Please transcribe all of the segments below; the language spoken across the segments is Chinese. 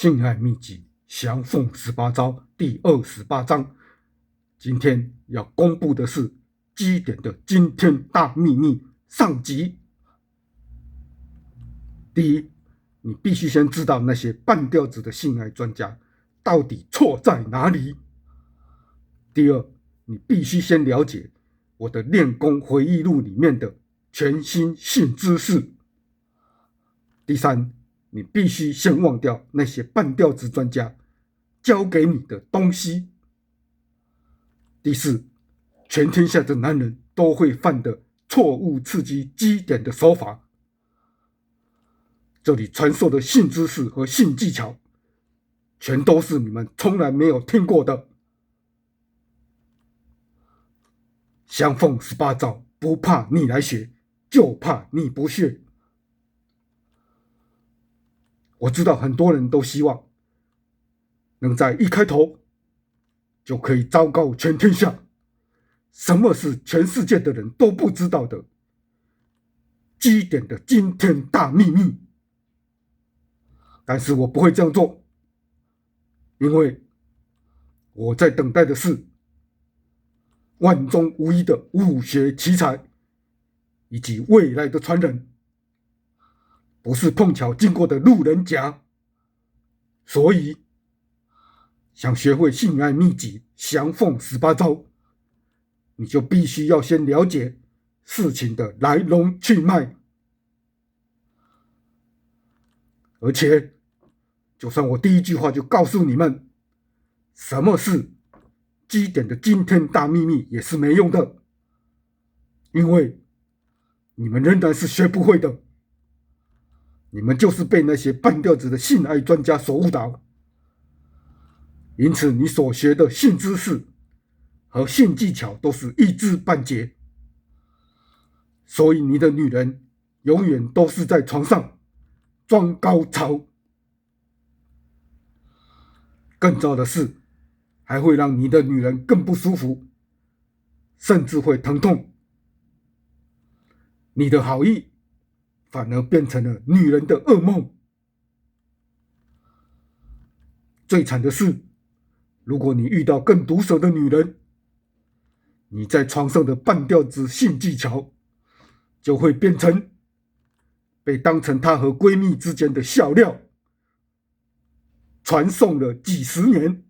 性爱秘籍降凤18招第28章，今天要公布的是基点的惊天大秘密上集。第一，你必须先知道那些半吊子的性爱专家到底错在哪里。第二，你必须先了解我的练功回忆录里面的全新性知识。第三，你必须先忘掉那些半吊子专家教给你的东西。第四，全天下的男人都会犯的错误刺激基点的手法。这里传授的性知识和性技巧，全都是你们从来没有听过的。降凤18招，不怕你来学，就怕你不学。我知道很多人都希望能在一开头就可以昭告全天下，什么是全世界的人都不知道的基点的惊天大秘密。但是我不会这样做，因为我在等待的是万中无一的武学奇才以及未来的传人，不是碰巧经过的路人甲。所以想学会性爱秘籍降凤18招，你就必须要先了解事情的来龙去脉。而且就算我第一句话就告诉你们什么是基点的惊天大秘密，也是没用的，因为你们仍然是学不会的。你们就是被那些半吊子的性爱专家所误导，因此你所学的性知识和性技巧都是一知半解，所以你的女人永远都是在床上装高潮。更糟的是，还会让你的女人更不舒服，甚至会疼痛。你的好意反而变成了女人的噩梦。最惨的是，如果你遇到更毒舌的女人，你在床上的半吊子性技巧就会变成被当成她和闺蜜之间的笑料，传颂了几十年。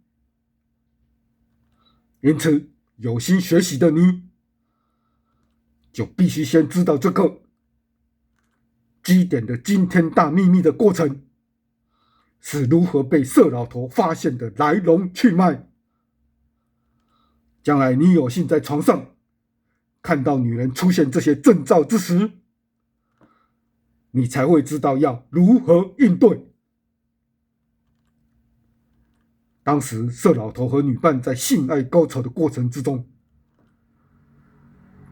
因此有心学习的你就必须先知道这个基点的惊天大秘密的过程是如何被色老头发现的来龙去脉。将来你有幸在床上看到女人出现这些征兆之时，你才会知道要如何应对。当时色老头和女伴在性爱高潮的过程之中，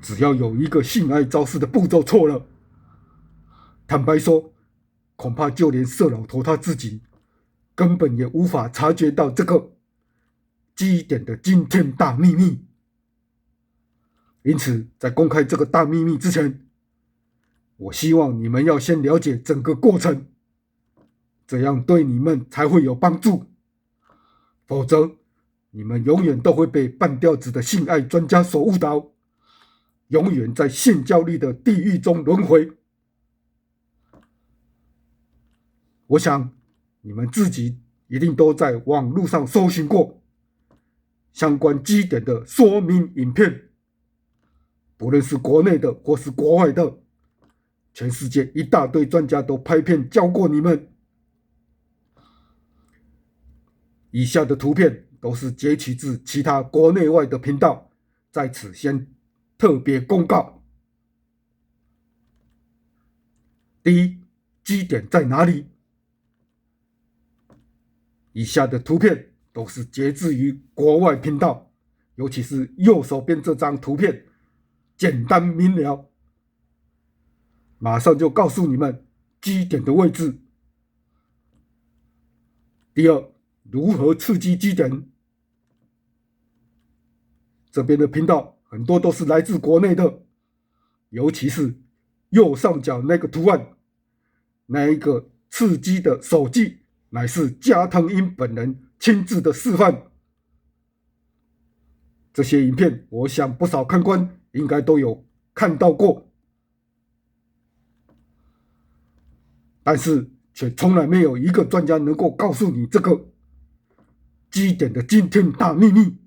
只要有一个性爱招式的步骤错了，坦白说，恐怕就连色老头他自己根本也无法察觉到这个基点的惊天大秘密。因此在公开这个大秘密之前，我希望你们要先了解整个过程，这样对你们才会有帮助。否则你们永远都会被半吊子的性爱专家所误导，永远在性焦虑的地狱中轮回。我想你们自己一定都在网络上搜寻过相关基点的说明影片，不论是国内的或是国外的，全世界一大堆专家都拍片教过你们。以下的图片都是截取自其他国内外的频道，在此先特别公告。第一，基点在哪里？以下的图片都是截自于国外频道，尤其是右手边这张图片，简单明了，马上就告诉你们基点的位置。第二，如何刺激基点？这边的频道很多都是来自国内的，尤其是右上角那个图案，那一个刺激的手机乃是加藤鹰本人亲自的示范。这些影片，我想不少看官应该都有看到过，但是却从来没有一个专家能够告诉你这个基点的惊天大秘密。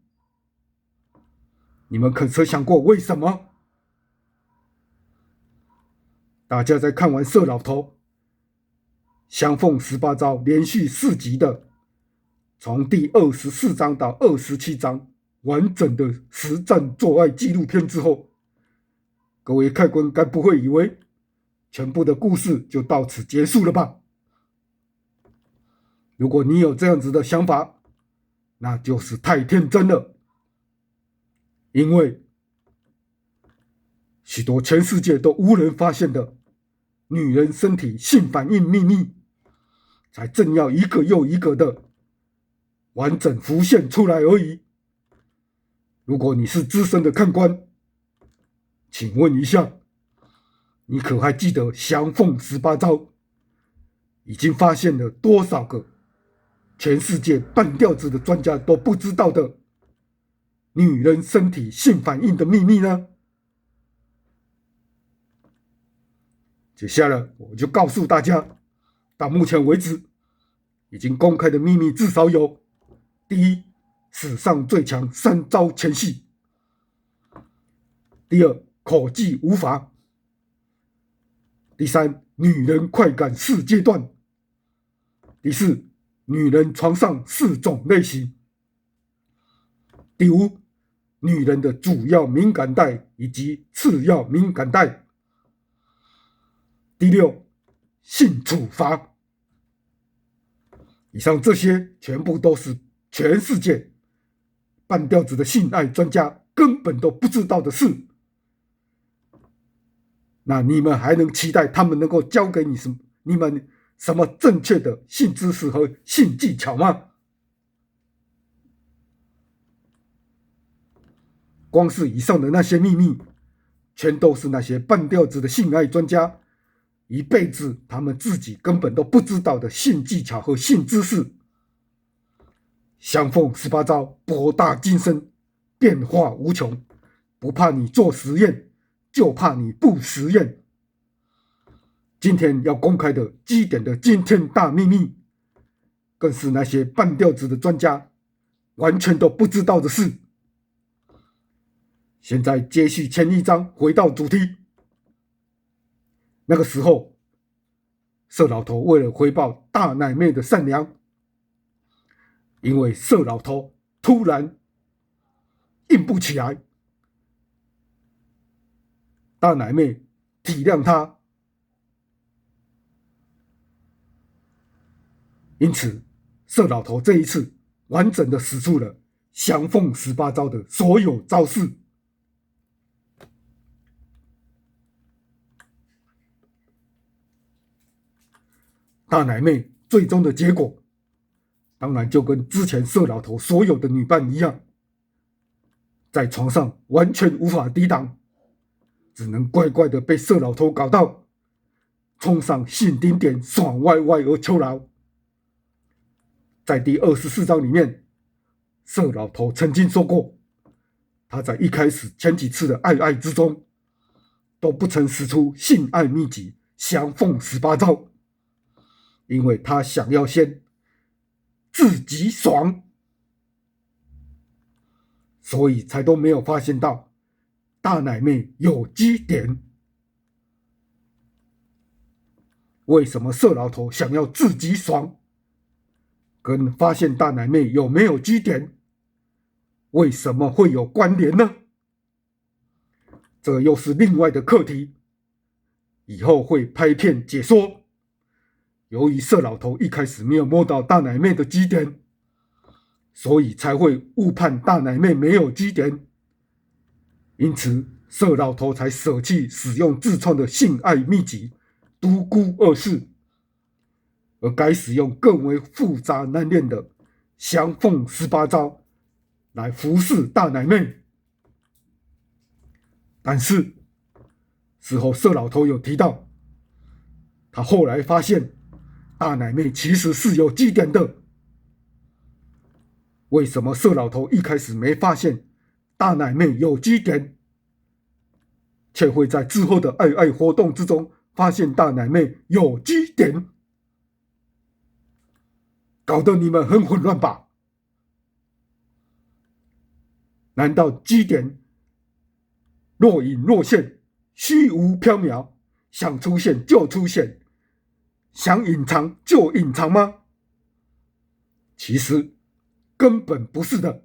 你们可曾想过为什么？大家在看完色老头降凤18招连续4集的，从第24章到27章完整的实战做爱纪录片之后，各位看官该不会以为全部的故事就到此结束了吧？如果你有这样子的想法，那就是太天真了。因为许多全世界都无人发现的女人身体性反应秘密，才正要一个又一个的完整浮现出来而已。如果你是资深的看官，请问一下，你可还记得降凤18招已经发现了多少个全世界半吊子的专家都不知道的女人身体性反应的秘密呢？接下来我就告诉大家，到目前为止已经公开的秘密至少有：第一，史上最强3招前戏；第二，口技无法；第三，女人快感4阶段；第四，女人床上4种类型；第五，女人的主要敏感带以及次要敏感带；第六，性处罚。以上这些全部都是全世界半吊子的性爱专家根本都不知道的事。那你们还能期待他们能够教给你们什么正确的性知识和性技巧吗？光是以上的那些秘密，全都是那些半吊子的性爱专家一辈子他们自己根本都不知道的性技巧和性知识。降凤18招博大精深，变化无穷，不怕你做实验，就怕你不实验。今天要公开的基点的惊天大秘密，更是那些半吊子的专家完全都不知道的事。现在接续前一章，回到主题。那个时候，色老头为了回报大奶妹的善良，因为色老头突然硬不起来，大奶妹体谅他，因此色老头这一次完整的使出了降凤18招的所有招式。大奶妹最终的结果，当然就跟之前色老头所有的女伴一样，在床上完全无法抵挡，只能乖乖的被色老头搞到冲上性顶点，爽歪歪而求饶。在第24章里面，色老头曾经说过，他在一开始前几次的爱之中，都不曾使出性爱秘籍降凤18招，因为他想要先自己爽，所以才都没有发现到大奶妹有基点。为什么色老头想要自己爽，跟发现大奶妹有没有基点，为什么会有关联呢？这又是另外的课题，以后会拍片解说。由于色老头一开始没有摸到大奶妹的基点，所以才会误判大奶妹没有基点，因此色老头才舍弃使用自创的性爱秘籍独孤2式，而改使用更为复杂难练的降凤18招来服侍大奶妹。但是事后色老头有提到，他后来发现大奶妹其实是有基点的。为什么色老头一开始没发现大奶妹有基点，却会在之后的爱爱活动之中发现大奶妹有基点？搞得你们很混乱吧？难道基点若隐若现，虚无缥缈，想出现就出现，想隐藏就隐藏吗？其实根本不是的。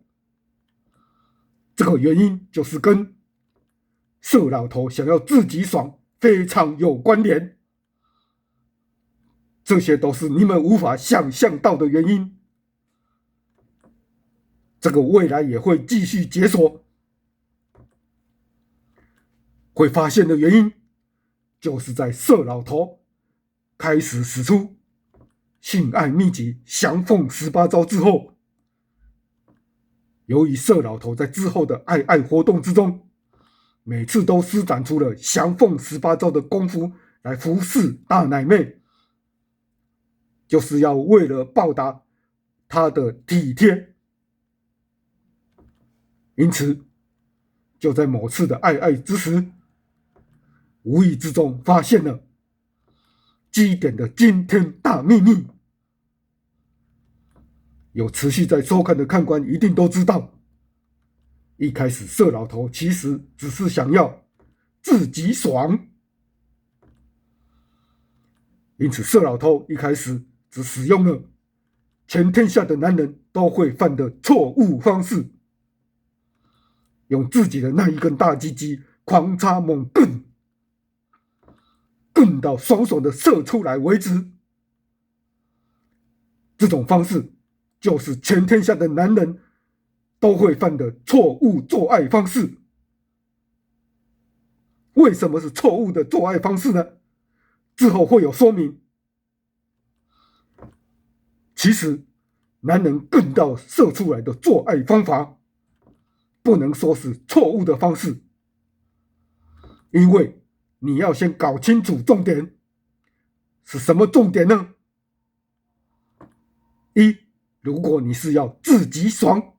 这个原因就是跟色老头想要自己爽非常有关联，这些都是你们无法想象到的原因。这个未来也会继续解锁。会发现的原因，就是在色老头开始使出性爱秘籍降凤18招之后，由于色老头在之后的爱爱活动之中，每次都施展出了降凤18招的功夫来服侍大奶妹，就是要为了报答她的体贴。因此，就在某次的爱爱之时，无意之中发现了基点的惊天大秘密。有持续在收看的看官一定都知道，一开始色老头其实只是想要自己爽，因此色老头一开始只使用了全天下的男人都会犯的错误方式，用自己的那一根大鸡鸡狂插猛更，更到爽爽的射出来为止。这种方式就是全天下的男人都会犯的错误做爱方式。为什么是错误的做爱方式呢？之后会有说明。其实，男人更到射出来的做爱方法，不能说是错误的方式，因为你要先搞清楚重点是什么重点呢？一，如果你是要自己爽，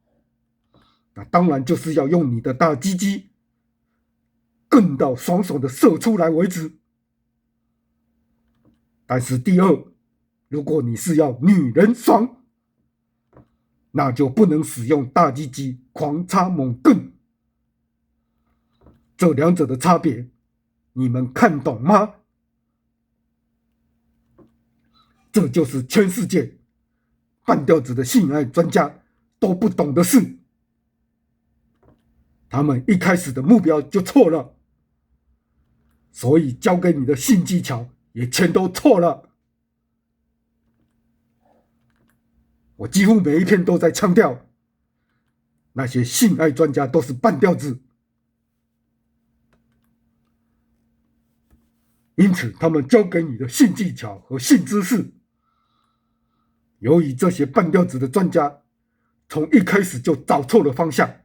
那当然就是要用你的大鸡鸡更到爽爽的射出来为止。但是第二，如果你是要女人爽，那就不能使用大鸡鸡狂插猛更。这两者的差别，你们看懂吗？这就是全世界半吊子的性爱专家都不懂的事。他们一开始的目标就错了，所以教给你的性技巧也全都错了。我几乎每一篇都在强调，那些性爱专家都是半吊子，因此他们教给你的性技巧和性知识，由于这些半吊子的专家从一开始就找错了方向，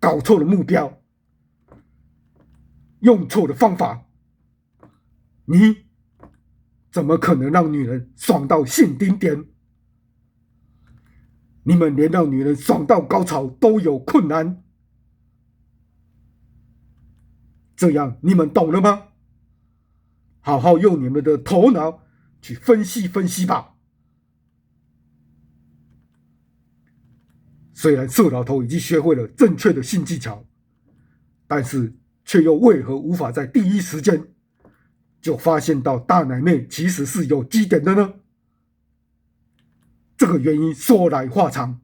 搞错了目标，用错了方法，你怎么可能让女人爽到性顶点？你们连让女人爽到高潮都有困难，这样你们懂了吗？好好用你们的头脑去分析分析吧。虽然色老头已经学会了正确的性技巧，但是却又为何无法在第一时间就发现到大奶妹其实是有基点的呢？这个原因说来话长。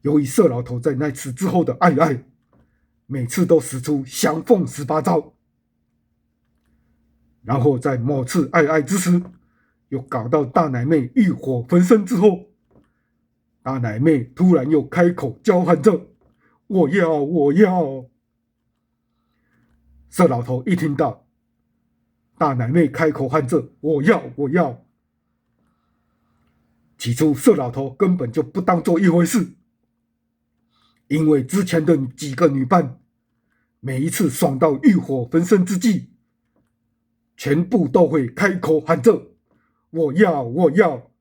由于色老头在那次之后的爱爱，每次都使出降凤18招，然后在某次爱爱之时，又搞到大奶妹欲火焚身之后，大奶妹突然又开口叫喊着：“我要，我要！”色老头一听到大奶妹开口喊着：“我要，我要！”起初色老头根本就不当做一回事，因为之前的几个女伴，每一次爽到欲火焚身之际，全部都会开口喊着：“我要，我要。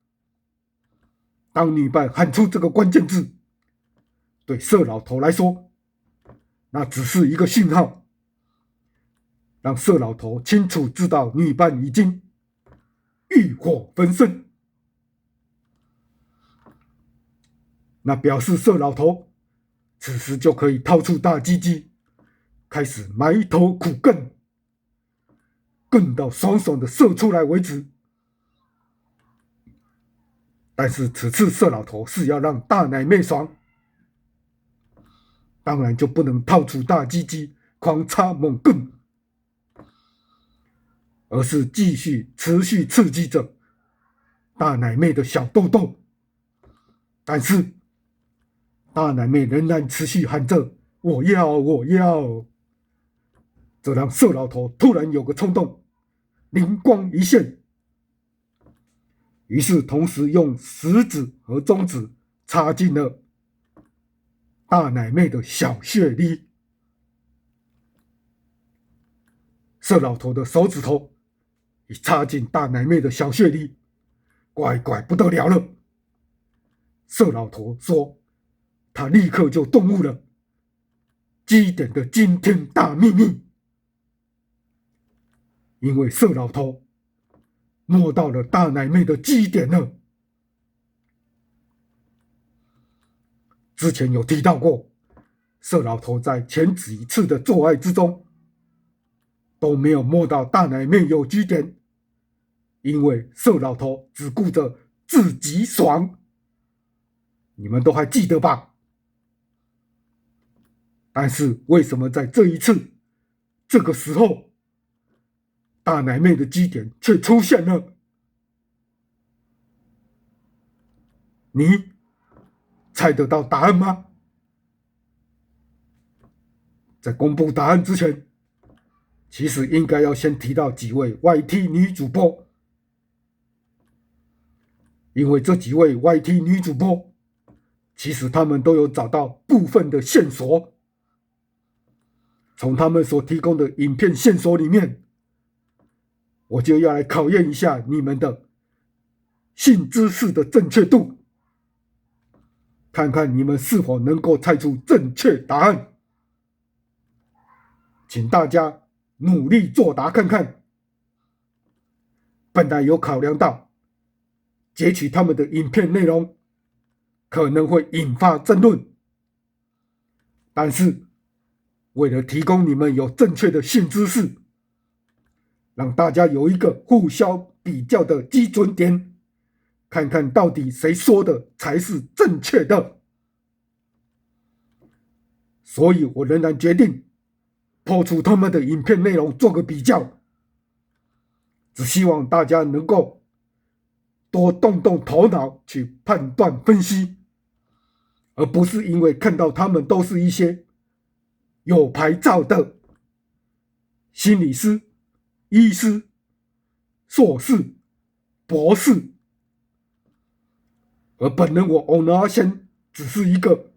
当女伴喊出这个关键字，对色老头来说，那只是一个讯号，让色老头清楚知道女伴已经欲火焚身。那表示色老头此时就可以掏出大鸡鸡，开始埋头苦干，干到爽爽的射出来为止。但是此次色老头是要让大奶妹爽，当然就不能掏出大鸡鸡狂插猛干，而是继续持续刺激着大奶妹的小豆豆。但是大奶妹仍然持续喊着我要，我要。这让色老头突然有个冲动，灵光一现，于是同时用食指和中指插进了大奶妹的小穴里。色老头的手指头一插进大奶妹的小穴里，乖乖不得了了。色老头说他立刻就顿悟了基点的惊天大秘密，因为色老头摸到了大奶妹的基点了。之前有提到过，色老头在前几次的做爱之中都没有摸到大奶妹有基点，因为色老头只顾着自己爽，你们都还记得吧？但是为什么在这一次这个时候大奶妹的基点却出现了？你猜得到答案吗？在公布答案之前，其实应该要先提到几位 YT 女主播，因为这几位 YT 女主播其实他们都有找到部分的线索。从他们所提供的影片线索里面，我就要来考验一下你们的性知识的正确度，看看你们是否能够猜出正确答案。请大家努力作答看看。本来有考量到截取他们的影片内容可能会引发争论，但是为了提供你们有正确的性知识，让大家有一个互相比较的基准点，看看到底谁说的才是正确的。所以我仍然决定播出他们的影片内容做个比较，只希望大家能够多动动头脑去判断分析，而不是因为看到他们都是一些有牌照的心理师、医师、硕士、博士，而本人我欧阿贤只是一个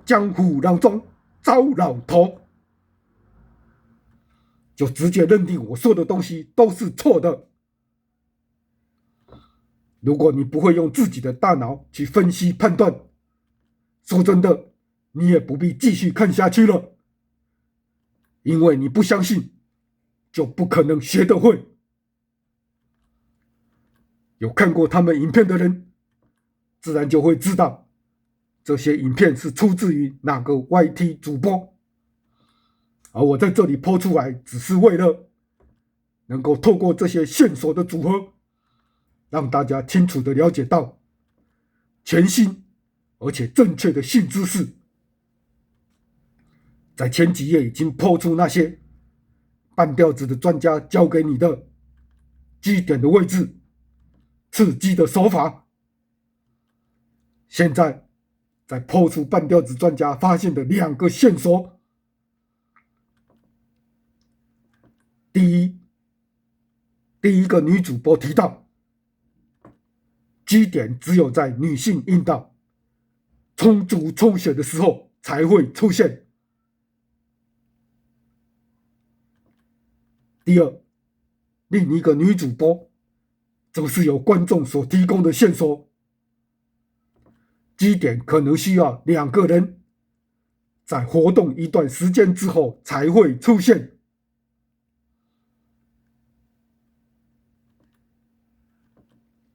江湖郎中糟老头，就直接认定我说的东西都是错的。如果你不会用自己的大脑去分析判断，说真的，你也不必继续看下去了，因为你不相信，就不可能学得会。有看过他们影片的人，自然就会知道这些影片是出自于哪个 YT 主播，而我在这里播出来，只是为了能够透过这些线索的组合，让大家清楚地了解到全新而且正确的性知识。在前几页已经播出那些半吊子的专家教给你的基点的位置、刺激的手法，现在再播出半吊子专家发现的2个线索。第一个女主播提到，基点只有在女性阴道充足充血的时候才会出现。第二，另一个女主播则是由观众所提供的线索。基点可能需要2个人，在活动一段时间之后才会出现。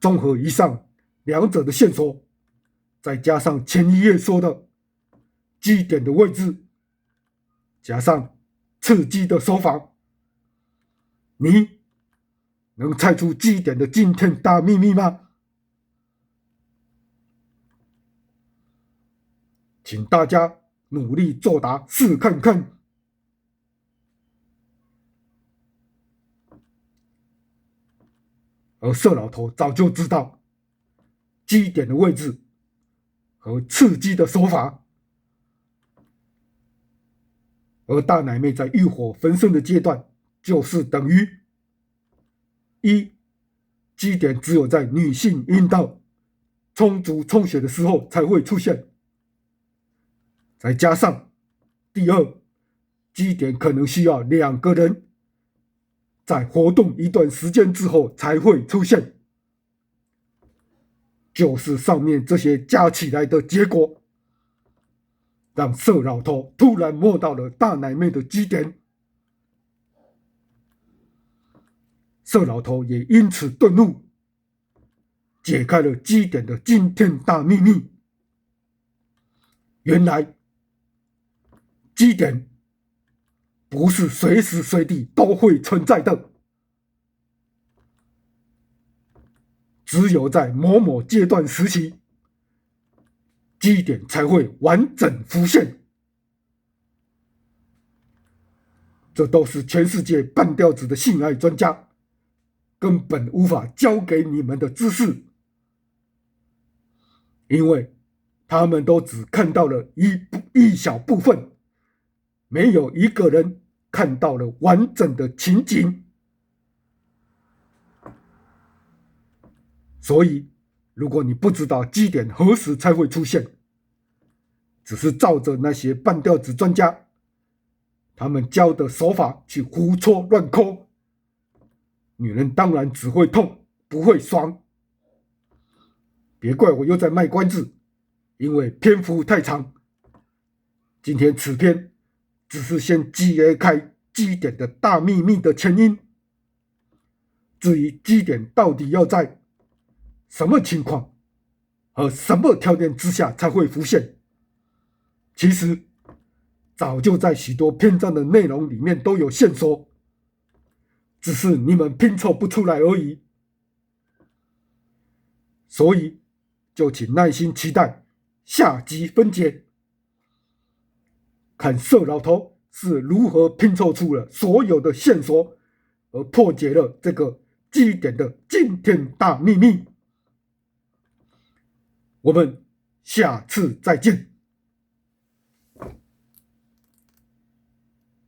综合以上2者的线索，再加上前一页说的基点的位置，加上刺激的手法，你能猜出基点的惊天大秘密吗？请大家努力作答试看看。而色老头早就知道基点的位置和刺激的手法，而大奶妹在欲火焚身的阶段，就是等于一，基点只有在女性阴道充足充血的时候才会出现，再加上第二，基点可能需要2个人，在活动一段时间之后才会出现，就是上面这些加起来的结果，让色老头突然摸到了大奶妹的基点，色老头也因此顿悟，解开了基点的惊天大秘密。原来基点不是随时随地都会存在的，只有在某某阶段时期，基点才会完整浮现。这都是全世界半吊子的性爱专家根本无法教给你们的知识，因为他们都只看到了一小部分，没有一个人看到了完整的情景。所以如果你不知道基点何时才会出现，只是照着那些半吊子专家他们教的手法去胡戳乱抠，女人当然只会痛不会爽。别怪我又在卖关子，因为篇幅太长，今天此篇只是先揭开基点的大秘密的前因。至于基点到底要在什么情况和什么条件之下才会浮现，其实早就在许多篇章的内容里面都有线索，只是你们拼凑不出来而已。所以就请耐心期待下集分解，看色老头是如何拼凑出了所有的线索，而破解了这个基点的惊天大秘密。我们下次再见。